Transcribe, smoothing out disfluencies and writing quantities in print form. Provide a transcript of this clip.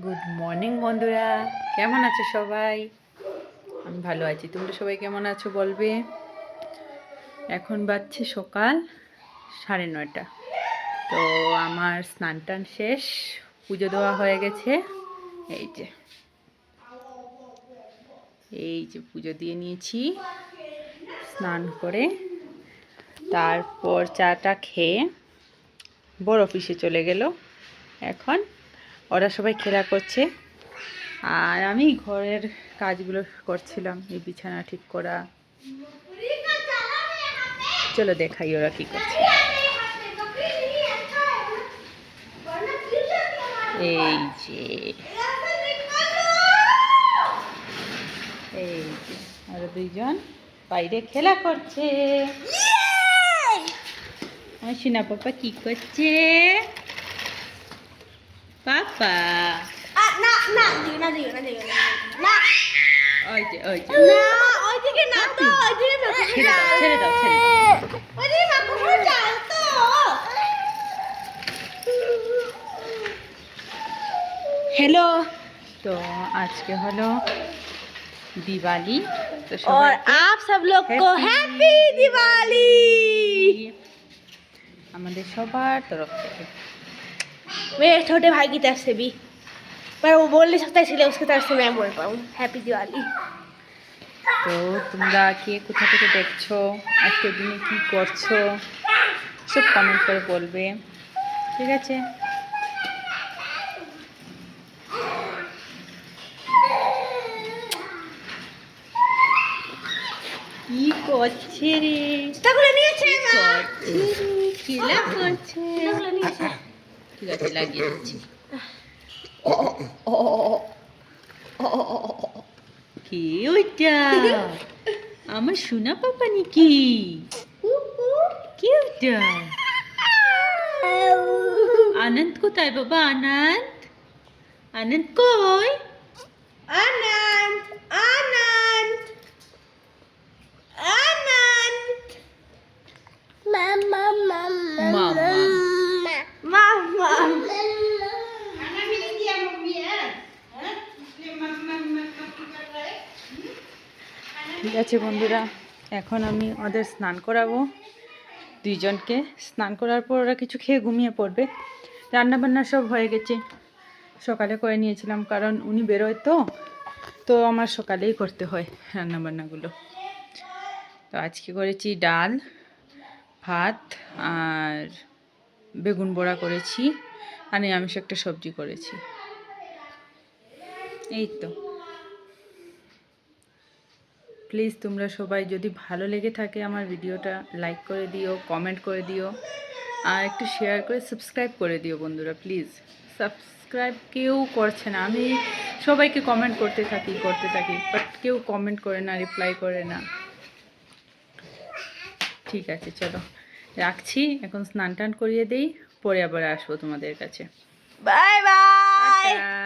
Good morning বন্ধুরা, কেমন আছো সবাই? আমি ভালো আছি। তোমরা সবাই কেমন আছো বলবে। এখন বাজছে সকাল 9:30। তো আমার স্নান টান শেষ, পুজো দেওয়া হয়ে গেছে। এই যে পুজো দিয়ে নিয়েছি স্নান করে। তারপর চাটা খেয়ে বড় অফিসে চলে গেল। এখন ওরা সবাই খেলা করছে আর আমি ঘরের কাজগুলো করছিলাম, এই বিছানা ঠিক করা। চলো দেখাই ওরা কি করছে। এই যে আরো দুইজন বাইরে খেলা করছে। আমার সোনা পাপা কি করছে? পাপা ছেড়ে দাও। हेलो। তো আজকে হলো दिवाली, तो और आप सब लोग को हैप्पी दिवाली। আমাদের সবার তরফ থেকে। मेरे छोटे भाई की तरफ से भी, पर वो बोल नहीं सकता इसलिए उसकी तरफ से मैं बोल रहा हूँ हैप्पी दिवाली। তো তোমরা কে কোথা থেকে দেখছো, আজকের দিনে কি করছো, সব কমেন্ট করে বলবে, ঠিক আছে? কি করছে রে? তাগুলো নিয়েছে মা, খেলা করছে। ঠিক আছে, লাগিয়ে দিচ্ছি। কি ওইটা? আমার সোনা পাপা নাকি? কি ওইটা? আনন্দ কোথায় বাবা? আনন্দ কই? आनंद आनंद आनंद मामा মামা। मामा ঠিক আছে বন্ধুরা, এখন আমি ওদের স্নান করাবো। দুইজনকে স্নান করার পর ওরা কিছু খেয়ে ঘুমিয়ে পড়বে। রান্নাবান্না সব হয়ে গেছে, সকালে করে নিয়েছিলাম, কারণ উনি বেরোয় তো আমার সকালেই করতে হয় রান্নাবান্নাগুলো। তো আজকে করেছি ডাল ভাত আর বেগুন বড়া করেছি, আর নিরামিষ একটা সবজি করেছি। এই তো। প্লিজ তোমরা সবাই যদি ভালো লেগে থাকে আমার ভিডিওটা লাইক করে দিও, কমেন্ট করে দিও, আর একটু শেয়ার করে সাবস্ক্রাইব করে দিও বন্ধুরা। প্লিজ সাবস্ক্রাইব কেউ করছে না। আমি সবাইকে কমেন্ট করতে থাকি বাট কেউ কমেন্ট করে না, রিপ্লাই করে না। ঠিক আছে, চলো রাখছি, এখন স্নান টান করিয়ে দেই, পরে আবার আসবো তোমাদের কাছে। Bye bye. টাটা।